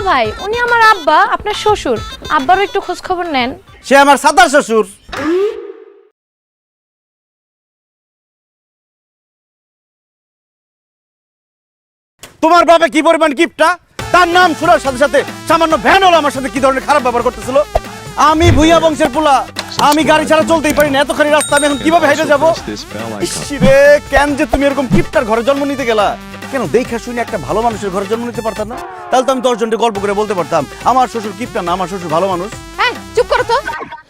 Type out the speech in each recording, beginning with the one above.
ভাই উনি আমার আব্বা আপনার শ্বশুর আব্বারও একটু খোঁজ খবর নেন সে আমার সাদা শ্বশুর তোমার বাবা কি পরিমাণ কিপটা তার নাম শোনার সাথে সাথে সামান্য ভ্যান হলো আমার সাথে কি ধরনের খারাপ ব্যবহার করতেছিল আমি ভুইয়া বংশের পোলা আমি গাড়ি ছাড়া চলতেই পারি না এতখানি রাস্তা আমি এখন কিভাবে হেঁটে যাবো রে কেন যে তুমি এরকম কিপটার ঘরে জন্ম নিতে গেলা কেন দেখা শুনে একটা ভালো মানুষের ঘরে জন্ম নিতে পারতাম না তাহলে তো আমি 10 জনকে গল্প করে বলতে পারতাম আমার শ্বশুর কিপটা না আমার শ্বশুর ভালো মানুষ হ্যাঁ চুপ করো তো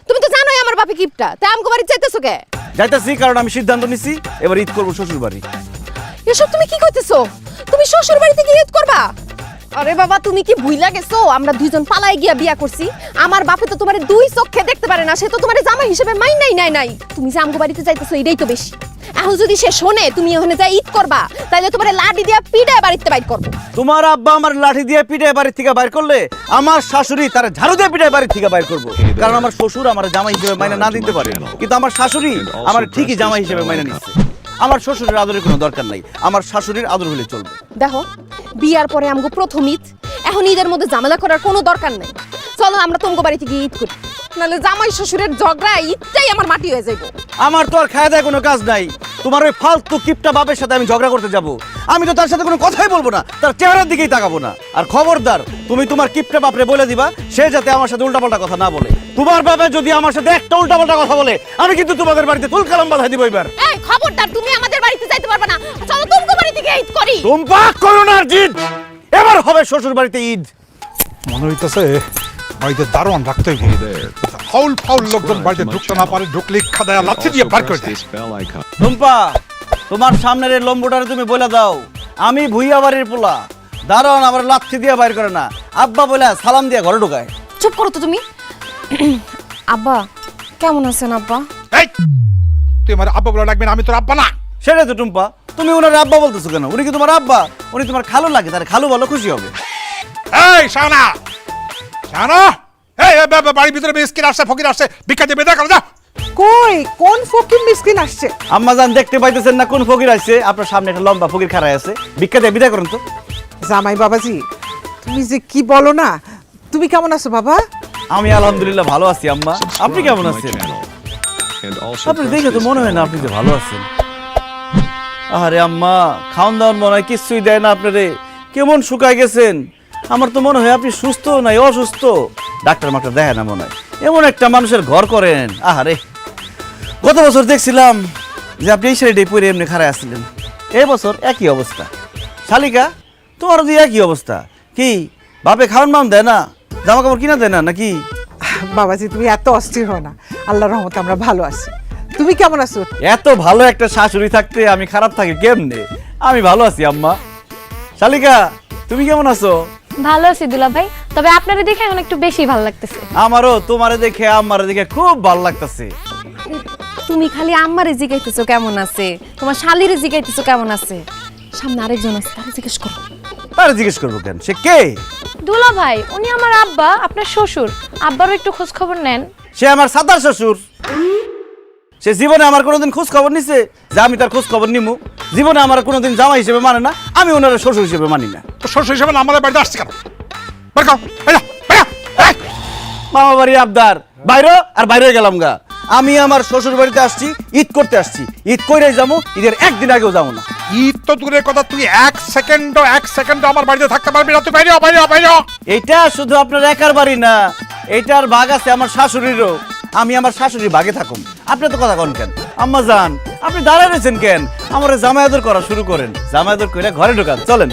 তুমি তো জানোই আমার বাপে কিপটা তাই আমগো বাড়ি যাইতেছো কে যাইতাছি কারণ আমি সিদ্ধান্ত নিছি এবার ঈদ করবো শ্বশুর বাড়ি এসব তুমি কি কইতেছো তুমি শ্বশুর বাড়িতে গিয়ে ঈদ করবা আরে বাবা তুমি কি ভুইলা গেছো আমরা দুইজন পালাই গিয়া বিয়া করছি আমার বাপে তো তোমারে দুই চোখে দেখতে পারে না সে তো তোমারে জামাই হিসেবে নাই তুমি যে আমগো বাড়িতে যাইতেছো এটাই তো বেশি এখন যদি সে শোনে তুমি ওখানে যাই ঈদ করবা তাহলে তোমারে লাঠি দিয়া পিটায় বাড়িতে বাইর করবো তোমার আব্বা আমার লাঠি দিয়ে পিটায় বাড়ি থেকে বাইর করলে আমার শাশুড়ি তার ঝাড়ু দিয়ে পিটায় বাড়ি থেকে বাইর করবো কারণ আমার শ্বশুর আমার জামাই হিসেবে মাইনে না দিতে পারে কিন্তু আমার শাশুড়ি আমার ঠিকই জামাই হিসেবে মাইনে নিচ্ছে আমার শ্বশুরের আদরের কোনো দরকার নাই আমার শাশুড়ির আদর হলে চলবে দেখো বিয়ার পরে আমগো প্রথম ঈদ এখন ঈদের মধ্যে ঝামেলা করার কোনো দরকার নাই চলো আমরা তোমাগো বাড়িতে গিয়ে ঈদ করি নাহলে জামাই শ্বশুরের ঝগড়া ঈদটাই আমার মাটি হয়ে যাইব আমার তো আর খাওয়া দাওয়া কোনো কাজ নাই তোমার ওই ফালতু কিপটা বাপের সাথে আমি ঝগড়া করতে যাব আমি তো তার সাথে কোনো কথাই বলবো না তার চেহারার দিকেই তাকাবো না আর খবরদার তুমি তোমার কিপটা বাপরে বলে দিবা সে যাতে আমার সাথে উল্টাপাল্টা কথা না বলে তোমার বাবা যদি আমার সাথে একটা উল্টাপাল্টা কথা বলে আমি কিন্তু তোমাদের বাড়িতে তুলকালাম বাঁধাই দিব এবার এই খবরদার তুমি আমাদের বাড়িতে যাইতে পারবে না চলো তোমাগো বাড়িতে গিয়ে ঈদ করি টুম্পা করো না জিদ এবার হবে শ্বশুর বাড়িতে ঈদ মনে হইতেছে বাড়িতে দারোয়ান রাখতে হইবে ফাউল ফাউল লোকজন বাড়িতে ঢুকতে না পারে ঢুকলে খাদায়া লাথি দিয়ে বার করে দেয় টুম্পা তোমার সামনের এই লম্বুটারে তুমি বলে দাও আমি ভুইয়া বাড়ির পোলা দারোয়ান আবার লাথি দিয়ে বাইর করে না আব্বা বলে সালাম দিয়ে ঘরে ঢোকায় চুপ করো তো তুমি আব্বা কেমন আছেন আব্বা এই তুই আমার আব্বা বলে ডাকবি না আমি তোর আব্বা না সেটাই তো টুম্পা তুমি ওনার আব্বা বলতেছো কেন উনি কি তোমার আব্বা উনি তোমার খালু লাগে তার খালু বলো খুশি হবে এই শানা শানা এই বাড়ির ভিতরে মিসকিন আসছে ফকির আসছে ভিক্ষা দিয়ে বেদা করো যা কই কোন ফকির মিসকিন আসছে আম্মা জান দেখতে পাইতেছেন না কোন ফকির আসছে আপনার সামনে একটা লম্বা ফকির খাড়ায় আছে ভিক্ষা দিয়ে বিদায় করুন তো জামাই বাবাজি তুমি যে কি বলো না তুমি কেমন আছো বাবা আমি আলহামদুলিল্লাহ ভালো আছি আম্মা আপনি কেমন আছেন আপনি দেখে তো মনে হয় না আপনি যে ভালো আছেন আরে আম্মা খাওন দাওয়ান মনে হয় কিছুই দেয় না আপনারে কেমন শুকায় গেছেন আমার তো মনে হয় আপনি সুস্থ নাই অসুস্থ ডাক্তার মাক্তার দেখে না মনে হয় এমন একটা মানুষের ঘর করেন আহারে গত বছর দেখছিলাম যে আপনি এই শাড়িটাই পরে এমনি খাড়ায় আসছিলেন এই বছর একই অবস্থা শালিকা তোমারও যে একই অবস্থা কি বাপে খাওয়ান মাম দেয় না জামা কাপড় কিনা দেয় না নাকি বাবাজি তুমি এত অস্থির হও না আল্লাহর রহমতে আমরা ভালো আছি তুমি কেমন আছো এত ভালো একটা শাশুড়ি থাকতে আমি খারাপ থাকি কেমনে আমি ভালো আছি আম্মা শালিকা তুমি কেমন আছো ভালো আছি দুলা ভাই তবে আপনারে দেখে এখন একটু বেশি ভালো লাগতেছে আমারও তোমারে দেখে আমারে দেখে খুব ভালো লাগতেছে তুমি খালি আম্মারে জিগাইতেছো কেমন আছে তোমার শালিরে জিগাইতেছো কেমন আছে সামনে আরেকজন আছে তারে জিজ্ঞেস করো তারে জিজ্ঞেস করবো কেন সে কে দুলা ভাই উনি আমার আব্বা আপনার শ্বশুর আব্বারও একটু খোঁজ খবর নেন সে আমার সাদা শ্বশুর সে জীবনে আমার কোনোদিন খোঁজ খবর নিছে যে আমি তার খোঁজ খবর নিমু জীবনে আমার কোনোদিন জামাই হিসেবে মানে না আমি ওনার শ্বশুর হিসেবে মানি না তো শ্বশুর হিসেবে আমাদের বাড়িতে আসছে কেন বের কর মামা বাড়ি আবদার বাইরে আর বাইরে গেলাম গা আমি আমার শ্বশুর বাড়িতে আসছি ঈদ করতে আসছি ঈদ কইরাই যাবো ঈদের একদিন আগেও যাবো না ঈদ তো দূরের কথা তুই এক সেকেন্ড আমার বাড়িতে থাকতে পারবি না তুই বাইরে বাইরে এটা শুধু আপনার একার বাড়ি না এটার ভাগ আছে আমার শাশুড়িরও আমি আমার শাশুড়ির ভাগে থাকুম আপনি তো কথা কন কেন আম্মা জান আপনি দাঁড়ায় রয়েছেন কেন আমার জামাই আদর করা শুরু করেন জামাই আদর করে ঘরে ঢোকান চলেন